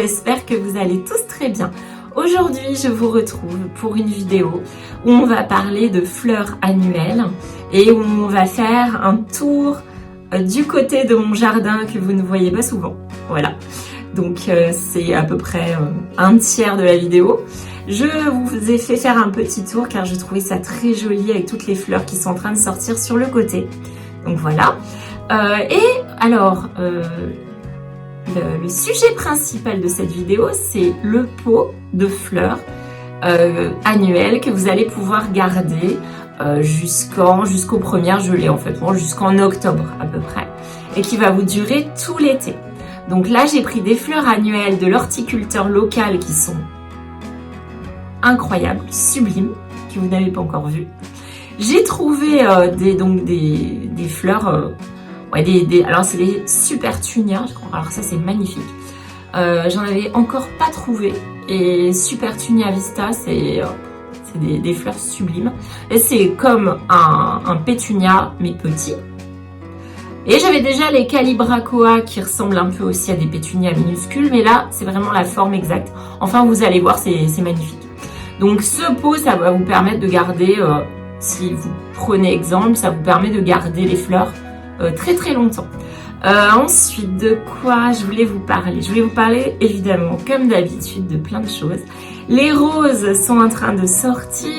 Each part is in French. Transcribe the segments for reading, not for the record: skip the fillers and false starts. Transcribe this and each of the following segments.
j'espère que vous allez tous très bien. Aujourd'hui, je vous retrouve pour une vidéo où on va parler de fleurs annuelles et où on va faire un tour du côté de mon jardin que vous ne voyez pas souvent. Voilà, donc c'est à peu près un tiers de la vidéo. Je vous ai fait faire un petit tour car je trouvais ça très joli avec toutes les fleurs qui sont en train de sortir sur le côté. Donc voilà. Et alors, le sujet principal de cette vidéo, c'est le pot de fleurs annuelles que vous allez pouvoir garder jusqu'aux premières gelées en fait, bon, jusqu'en octobre à peu près, et qui va vous durer tout l'été. Donc là, j'ai pris des fleurs annuelles de l'horticulteur local qui sont incroyables, sublimes, que vous n'avez pas encore vues. J'ai trouvé des fleurs, alors c'est des Supertunia, je crois. Alors ça c'est magnifique. J'en avais encore pas trouvé. Et Supertunia Vista, c'est des fleurs sublimes. Et c'est comme un pétunia mais petit. Et j'avais déjà les Calibrachoa qui ressemblent un peu aussi à des pétunias minuscules, mais là c'est vraiment la forme exacte. Enfin vous allez voir, c'est magnifique. Donc ce pot, ça va vous permettre de garder, si vous prenez exemple, ça vous permet de garder les fleurs très très longtemps. Ensuite, de quoi je voulais vous parler? Je voulais vous parler évidemment, comme d'habitude, de plein de choses. Les roses sont en train de sortir.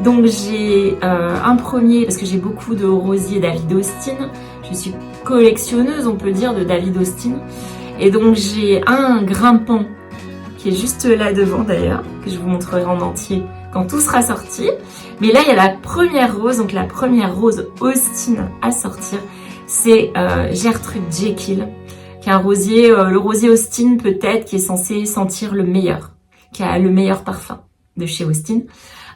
Donc j'ai un premier, parce que j'ai beaucoup de rosiers David Austin. Je suis collectionneuse, on peut dire, de David Austin. Et donc j'ai un grimpant qui est juste là devant d'ailleurs, que je vous montrerai en entier quand tout sera sorti. Mais là, il y a la première rose, donc la première rose Austin à sortir. C'est Gertrude Jekyll, qui est un rosier, le rosier Austin peut-être, qui est censé sentir le meilleur, qui a le meilleur parfum de chez Austin,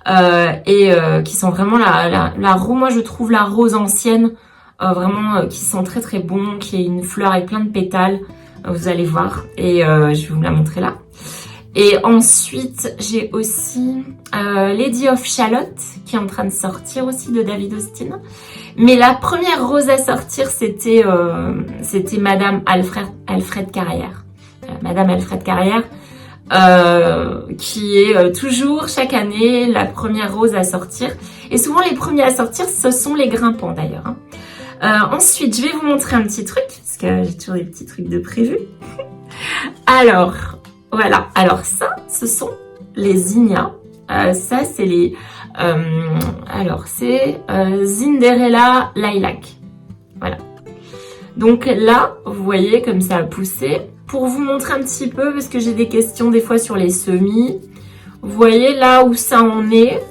qui sent vraiment la rose, moi je trouve la rose ancienne, vraiment qui sent très très bon, qui est une fleur avec plein de pétales, vous allez voir, et je vais vous la montrer là. Et ensuite, j'ai aussi Lady of Shalott, qui est en train de sortir aussi de David Austin. Mais la première rose à sortir, c'était Madame Alfred Carrière. Madame Alfred Carrière, qui est toujours, chaque année, la première rose à sortir. Et souvent, les premiers à sortir, ce sont les grimpants d'ailleurs. Hein. Ensuite, je vais vous montrer un petit truc, parce que j'ai toujours des petits trucs de prévu. Alors... Voilà, alors ça, ce sont les zinnias. Ça, c'est les... Cinderella Lilac. Voilà. Donc là, vous voyez comme ça a poussé. Pour vous montrer un petit peu, parce que j'ai des questions des fois sur les semis. Vous voyez là où ça en est.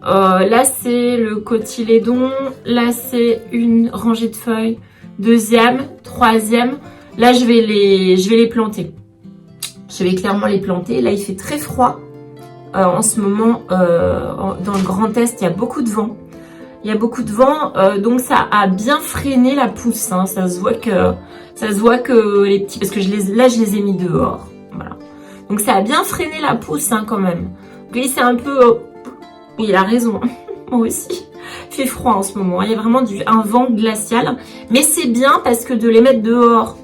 Là, c'est le cotylédon. Là, c'est une rangée de feuilles. Deuxième, troisième. Là, je vais les planter. Je vais clairement les planter. Là, il fait très froid. En ce moment, dans le Grand Est, il y a beaucoup de vent. Donc ça a bien freiné la pousse. Hein. Ça se voit que les petits... Parce que je les ai mis dehors. Voilà. Donc ça a bien freiné la pousse hein, quand même. Lui, c'est un peu... Il a raison. Moi aussi. Il fait froid en ce moment. Il y a vraiment un vent glacial. Mais c'est bien parce que de les mettre dehors...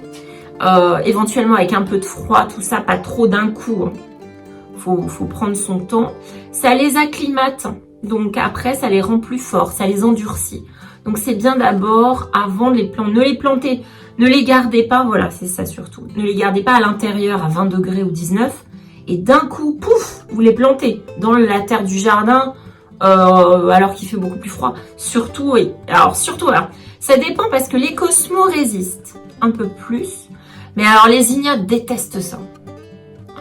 éventuellement avec un peu de froid, tout ça, pas trop d'un coup. Hein. Faut prendre son temps. Ça les acclimate, donc après ça les rend plus forts, ça les endurcit. Donc c'est bien d'abord, avant de les planter, ne les gardez pas, voilà, c'est ça surtout. Ne les gardez pas à l'intérieur à 20 degrés ou 19 et d'un coup, pouf, vous les plantez dans la terre du jardin alors qu'il fait beaucoup plus froid. Surtout, oui. Alors, ça dépend parce que les cosmos résistent un peu plus. Mais alors, les zinnias détestent ça.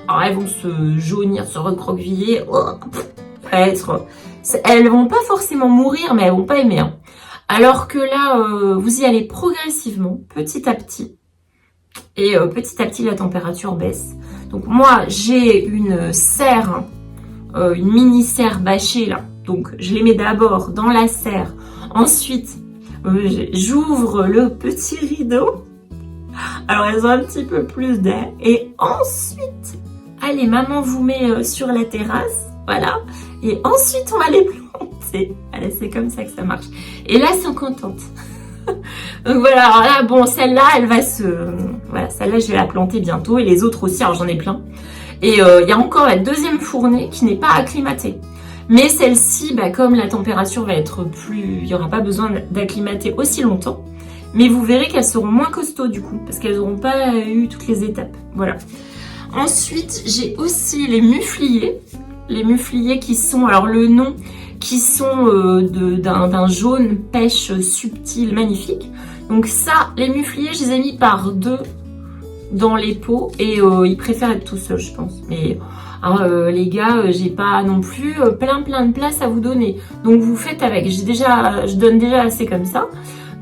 Alors, elles vont se jaunir, se recroqueviller. Elles vont pas forcément mourir, mais elles vont pas aimer. Hein. Alors que là, vous y allez progressivement, petit à petit. Et petit à petit, la température baisse. Donc, moi, j'ai une serre, une mini serre bâchée, là. Donc, je les mets d'abord dans la serre. Ensuite, j'ouvre le petit rideau. Alors, elles ont un petit peu plus d'air. Et ensuite, allez, maman vous met sur la terrasse. Voilà. Et ensuite, on va les planter. Allez, c'est comme ça que ça marche. Et là, elles sont contentes. Donc voilà, alors là, bon, celle-là, elle va se... Voilà, celle-là, je vais la planter bientôt. Et les autres aussi, alors j'en ai plein. Et il y a encore la deuxième fournée qui n'est pas acclimatée. Mais celle-ci, bah, comme la température va être plus... Il n'y aura pas besoin d'acclimater aussi longtemps. Mais vous verrez qu'elles seront moins costauds du coup, parce qu'elles n'auront pas eu toutes les étapes. Voilà. Ensuite, j'ai aussi les mufliers. Les mufliers qui sont, alors le nom, qui sont d'un jaune pêche subtil, magnifique. Donc ça, les mufliers, je les ai mis par deux dans les pots et ils préfèrent être tout seuls, je pense. Mais les gars, j'ai pas non plus plein de place à vous donner. Donc vous faites avec. Je donne déjà assez comme ça.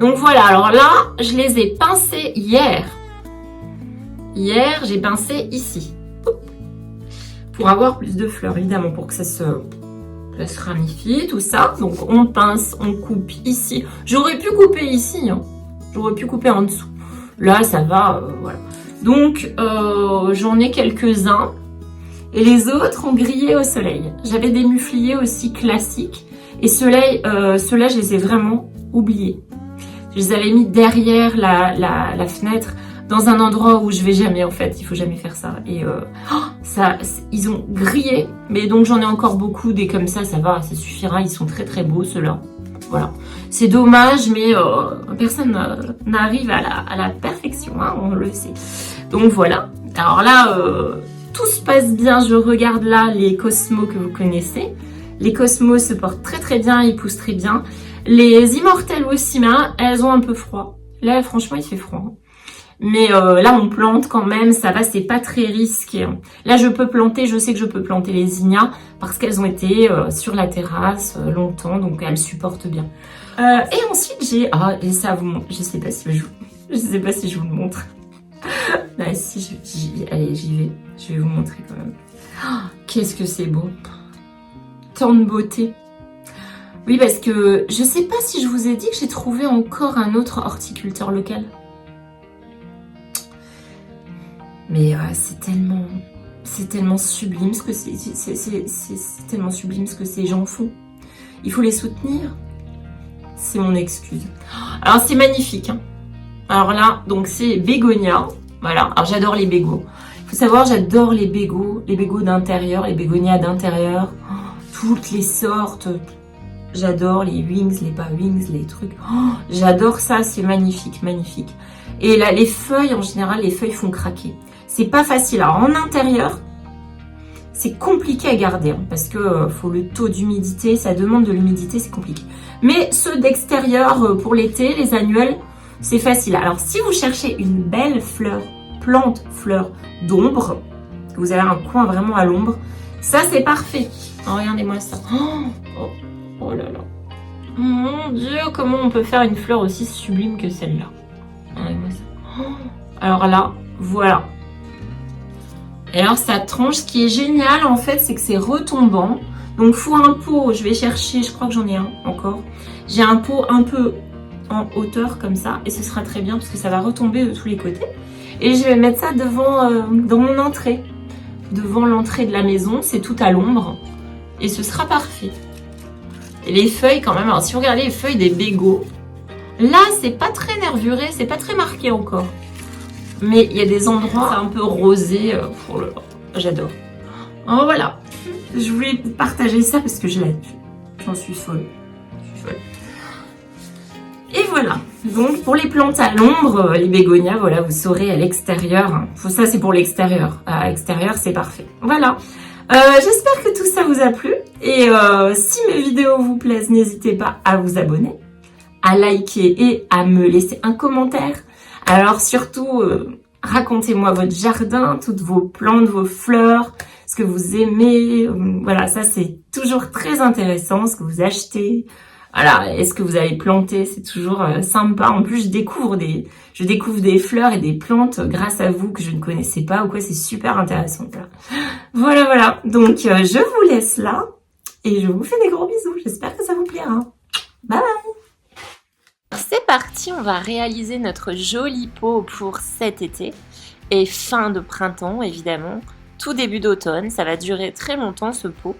Donc voilà, alors là, je les ai pincés hier. Hier, j'ai pincé ici. Pour avoir plus de fleurs, évidemment, pour que ça se ramifie, tout ça. Donc on pince, on coupe ici. J'aurais pu couper ici, hein. J'aurais pu couper en dessous. Là, ça va, voilà. Donc, j'en ai quelques-uns. Et les autres ont grillé au soleil. J'avais des mufliers aussi classiques. Et ceux-là, je les ai vraiment oubliés. Je les avais mis derrière la fenêtre, dans un endroit où je vais jamais en fait. Il faut jamais faire ça. Et ils ont grillé. Mais donc j'en ai encore beaucoup des comme ça va, ça suffira. Ils sont très beaux ceux-là. Voilà. C'est dommage, mais personne n'arrive à la perfection, hein, on le sait. Donc voilà. Alors là, tout se passe bien. Je regarde là les Cosmos que vous connaissez. Les Cosmos se portent très bien, ils poussent très bien. Les Immortelles aussi, mais elles ont un peu froid. Là, franchement, il fait froid. Hein. Mais là, on plante quand même, ça va, c'est pas très risqué. Hein. Là, je sais que je peux planter les zinnias parce qu'elles ont été sur la terrasse longtemps, donc elles supportent bien. Et ensuite, j'ai... Ah, et ça vous montre, je sais pas si je vous le montre. Là, si, allez, j'y vais. Je vais vous montrer quand même. Oh, qu'est-ce que c'est beau. Tant de beauté. Oui, parce que je sais pas si je vous ai dit que j'ai trouvé encore un autre horticulteur local. Mais c'est tellement sublime ce que c'est tellement sublime ce que ces gens font. Il faut les soutenir. C'est mon excuse. Alors c'est magnifique. Hein. Alors là, donc c'est bégonia. Voilà. Alors j'adore les bégos. Il faut savoir, j'adore les bégos d'intérieur, les bégonias d'intérieur, toutes les sortes. J'adore les wings, les pas wings, les trucs. Oh, j'adore ça, c'est magnifique. Et là, les feuilles, en général, les feuilles font craquer. C'est pas facile. Alors, en intérieur, c'est compliqué à garder. Hein, parce que faut le taux d'humidité, ça demande de l'humidité, c'est compliqué. Mais ceux d'extérieur, pour l'été, les annuels, c'est facile. Alors, si vous cherchez une belle fleur d'ombre, que vous avez un coin vraiment à l'ombre, ça, c'est parfait. Oh, regardez-moi ça. Oh là là. Mon Dieu, comment on peut faire une fleur aussi sublime que celle-là. Regardez-moi ça. Alors là, voilà. Et alors ça tranche. Ce qui est génial en fait, c'est que c'est retombant. Donc faut un pot, je vais chercher, je crois que j'en ai un encore. J'ai un pot un peu en hauteur comme ça. Et ce sera très bien parce que ça va retomber de tous les côtés. Et je vais mettre ça devant, dans mon entrée. Devant l'entrée de la maison, c'est tout à l'ombre. Et ce sera parfait. Et les feuilles quand même, alors si vous regardez les feuilles des bégos, là c'est pas très nervuré, c'est pas très marqué encore. Mais il y a des endroits un peu rosés, j'adore. Oh voilà, je voulais partager ça parce que j'en suis folle. Et voilà, donc pour les plantes à l'ombre, les bégonias, voilà, vous saurez à l'extérieur. Ça c'est pour l'extérieur, à l'extérieur c'est parfait. Voilà. J'espère que tout ça vous a plu et si mes vidéos vous plaisent, n'hésitez pas à vous abonner, à liker et à me laisser un commentaire. Alors surtout, racontez-moi votre jardin, toutes vos plantes, vos fleurs, ce que vous aimez. Voilà, ça c'est toujours très intéressant, ce que vous achetez. Voilà, est-ce que vous avez planté, c'est toujours sympa. En plus, je découvre des fleurs et des plantes grâce à vous que je ne connaissais pas ou quoi, c'est super intéressant. Voilà. Donc, je vous laisse là et je vous fais des gros bisous. J'espère que ça vous plaira. Bye bye. C'est parti, on va réaliser notre joli pot pour cet été et fin de printemps, évidemment. Tout début d'automne, ça va durer très longtemps ce pot.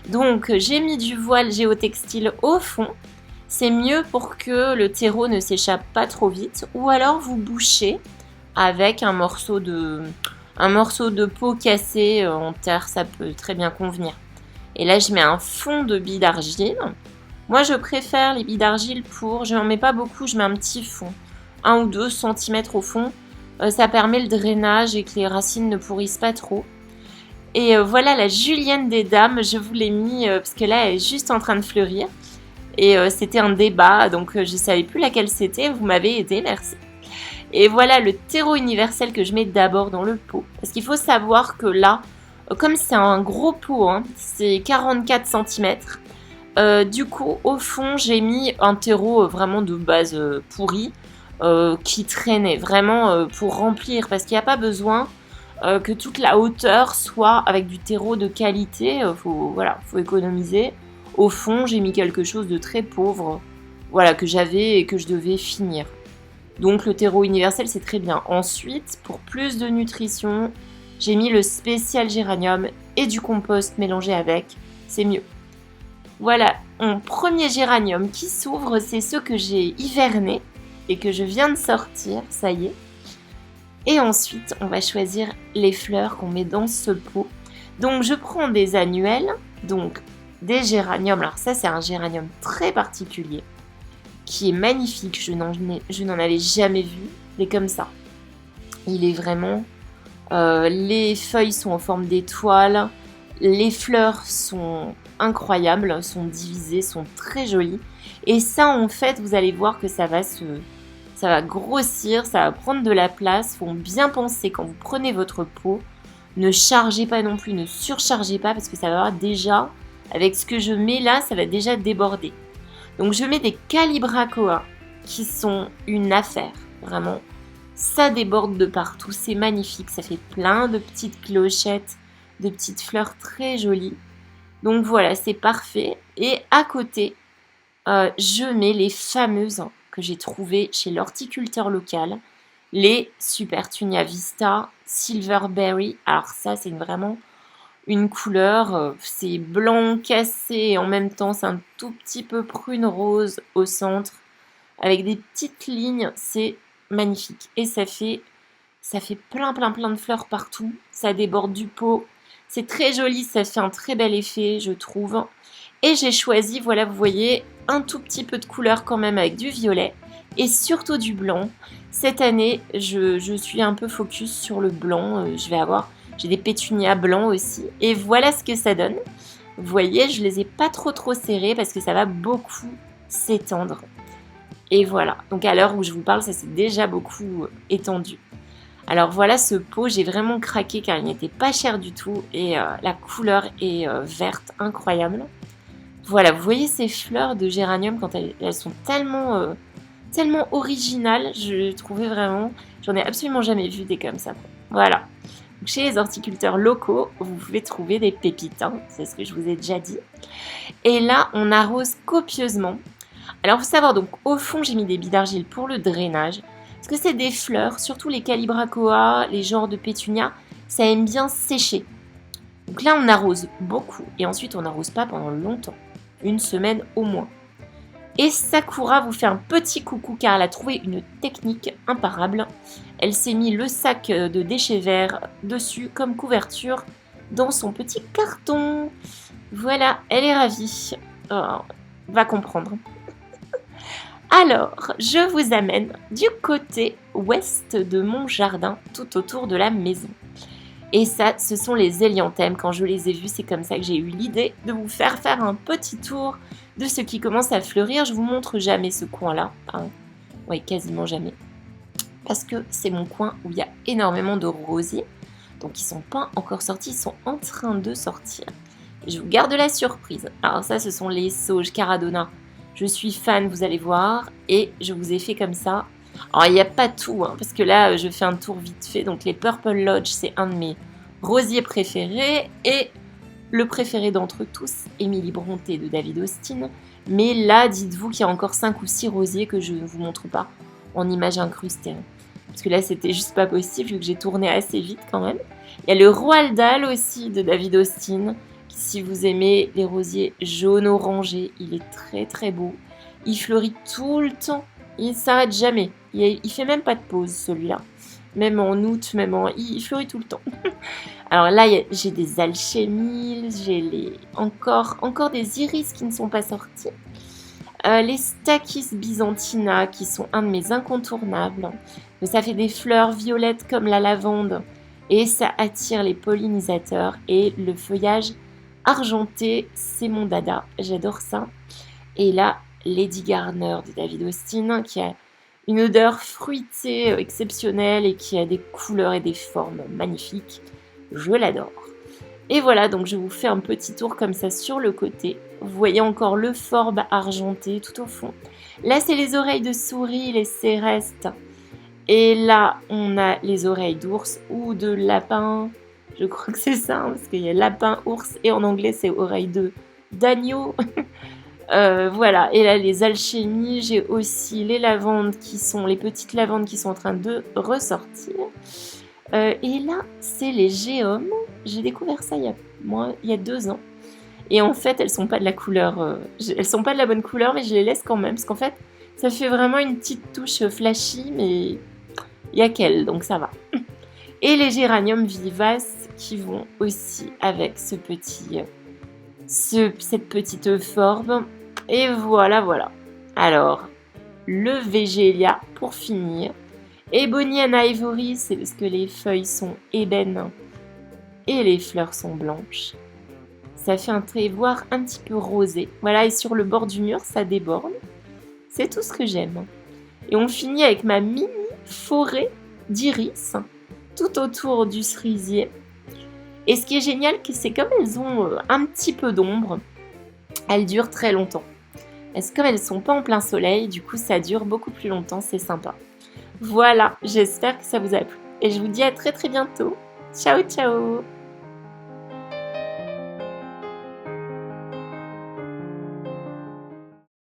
Donc j'ai mis du voile géotextile au fond, c'est mieux pour que le terreau ne s'échappe pas trop vite, ou alors vous bouchez avec un morceau de peau cassé en terre, ça peut très bien convenir. Et là, je mets un fond de billes d'argile. Moi, je préfère les billes d'argile je n'en mets pas beaucoup, je mets un petit fond, 1 ou 2 centimètres au fond. Ça permet le drainage et que les racines ne pourrissent pas trop. Et voilà la julienne des dames, je vous l'ai mis parce que là, elle est juste en train de fleurir. Et c'était un débat, donc je ne savais plus laquelle c'était, vous m'avez aidé, merci. Et voilà le terreau universel que je mets d'abord dans le pot. Parce qu'il faut savoir que là, comme c'est un gros pot, hein, c'est 44 centimètres. Du coup, au fond, j'ai mis un terreau vraiment de base pourri qui traînait vraiment pour remplir. Parce qu'il n'y a pas besoin que toute la hauteur soit avec du terreau de qualité. Faut économiser. Au fond, j'ai mis quelque chose de très pauvre, voilà, que j'avais et que je devais finir. Donc le terreau universel, c'est très bien. Ensuite, pour plus de nutrition, j'ai mis le spécial géranium et du compost mélangé avec. C'est mieux. Voilà, mon premier géranium qui s'ouvre, c'est ceux que j'ai hivernés et que je viens de sortir, ça y est. Et ensuite, on va choisir les fleurs qu'on met dans ce pot. Donc je prends des annuelles, donc des géraniums. Alors ça, c'est un géranium très particulier qui est magnifique. Je n'en avais jamais vu. Il est comme ça. Il est vraiment... les feuilles sont en forme d'étoile. Les fleurs sont incroyables, sont divisées, sont très jolies. Et ça, en fait, vous allez voir que ça va grossir, ça va prendre de la place. Il faut bien penser quand vous prenez votre pot. Ne chargez pas non plus, ne surchargez pas parce que ça va déjà... Avec ce que je mets là, ça va déjà déborder. Donc je mets des Calibrachoa qui sont une affaire. Vraiment, ça déborde de partout. C'est magnifique. Ça fait plein de petites clochettes, de petites fleurs très jolies. Donc voilà, c'est parfait. Et à côté, je mets les fameuses que j'ai trouvées chez l'horticulteur local. Les Supertunia Vista Silverberry. Alors ça, c'est vraiment... une couleur, c'est blanc cassé et en même temps c'est un tout petit peu prune rose au centre avec des petites lignes, c'est magnifique et ça fait plein de fleurs partout, ça déborde du pot, c'est très joli, ça fait un très bel effet je trouve et j'ai choisi, voilà vous voyez, un tout petit peu de couleur quand même avec du violet et surtout du blanc. Cette année je suis un peu focus sur le blanc, j'ai des pétunias blancs aussi. Et voilà ce que ça donne. Vous voyez, je les ai pas trop serrés parce que ça va beaucoup s'étendre. Et voilà. Donc à l'heure où je vous parle, ça s'est déjà beaucoup étendu. Alors voilà ce pot, j'ai vraiment craqué car il n'était pas cher du tout. Et la couleur est verte, incroyable. Voilà, vous voyez ces fleurs de géranium quand elles sont tellement originales. Je trouvais vraiment, j'en ai absolument jamais vu des comme ça. Voilà. Chez les horticulteurs locaux, vous pouvez trouver des pépites, hein, c'est ce que je vous ai déjà dit. Et là, on arrose copieusement. Alors, il faut savoir, donc, au fond, j'ai mis des billes d'argile pour le drainage. Parce que c'est des fleurs, surtout les Calibrachoa, les genres de pétunia, ça aime bien sécher. Donc là, on arrose beaucoup. Et ensuite, on n'arrose pas pendant longtemps. 1 semaine au moins. Et Sakura vous fait un petit coucou car elle a trouvé une technique imparable. Elle s'est mis le sac de déchets verts dessus comme couverture dans son petit carton. Voilà, elle est ravie. Oh, va comprendre. Alors, je vous amène du côté ouest de mon jardin, tout autour de la maison. Et ça, ce sont les hélianthèmes. Quand je les ai vus, c'est comme ça que j'ai eu l'idée de vous faire un petit tour de ce qui commence à fleurir. Je vous montre jamais ce coin-là. Hein. Oui, quasiment jamais. Parce que c'est mon coin où il y a énormément de rosiers. Donc ils ne sont pas encore sortis, ils sont en train de sortir. Et je vous garde la surprise. Alors ça, ce sont les sauges Caradonna. Je suis fan, vous allez voir. Et je vous ai fait comme ça. Alors il n'y a pas tout, hein, parce que là, je fais un tour vite fait. Donc les Purple Lodge, c'est un de mes rosiers préférés. Et le préféré d'entre tous, Émilie Brontë de David Austin. Mais là, dites-vous qu'il y a encore 5 ou 6 rosiers que je ne vous montre pas en images incrustées. Parce que là, c'était juste pas possible, vu que j'ai tourné assez vite quand même. Il y a le Roald Dahl aussi de David Austin. Qui, si vous aimez les rosiers jaune-orangé, il est très très beau. Il fleurit tout le temps. Il ne s'arrête jamais. Il fait même pas de pause celui-là. même en août, il fleurit tout le temps. Alors là, j'ai des alchémies, encore des iris qui ne sont pas sortis. Les Stachys byzantina qui sont un de mes incontournables. Ça fait des fleurs violettes comme la lavande et ça attire les pollinisateurs. Et le feuillage argenté, c'est mon dada, j'adore ça. Et là, Lady Garner de David Austin qui a une odeur fruitée exceptionnelle et qui a des couleurs et des formes magnifiques. Je l'adore. Et voilà, donc je vous fais un petit tour comme ça sur le côté. Vous voyez encore le forbe argenté tout au fond. Là, c'est les oreilles de souris, les cérestes. Et là, on a les oreilles d'ours ou de lapin. Je crois que c'est ça, hein, parce qu'il y a lapin, ours, et en anglais, c'est oreilles d'agneau. Voilà, et là, les alchémies. J'ai aussi les lavandes les petites lavandes qui sont en train de ressortir. Et là, c'est les géomes. J'ai découvert ça il y a 2 ans. Et en fait, elles sont pas de la couleur, elles sont pas de la bonne couleur, mais je les laisse quand même, parce qu'en fait, ça fait vraiment une petite touche flashy, mais il y a qu'elle, donc ça va. Et les géraniums vivaces qui vont aussi avec cette petite forme. Et voilà. Alors, le végélia pour finir. Ebony and Ivory, c'est parce que les feuilles sont ébènes et les fleurs sont blanches. Ça fait un trait, voire un petit peu rosé. Voilà, et sur le bord du mur, ça déborde. C'est tout ce que j'aime. Et on finit avec ma mini forêt d'iris, tout autour du cerisier. Et ce qui est génial, c'est comme elles ont un petit peu d'ombre, elles durent très longtemps. Parce que comme elles ne sont pas en plein soleil, du coup, ça dure beaucoup plus longtemps, c'est sympa. Voilà, j'espère que ça vous a plu. Et je vous dis à très très bientôt. Ciao ciao.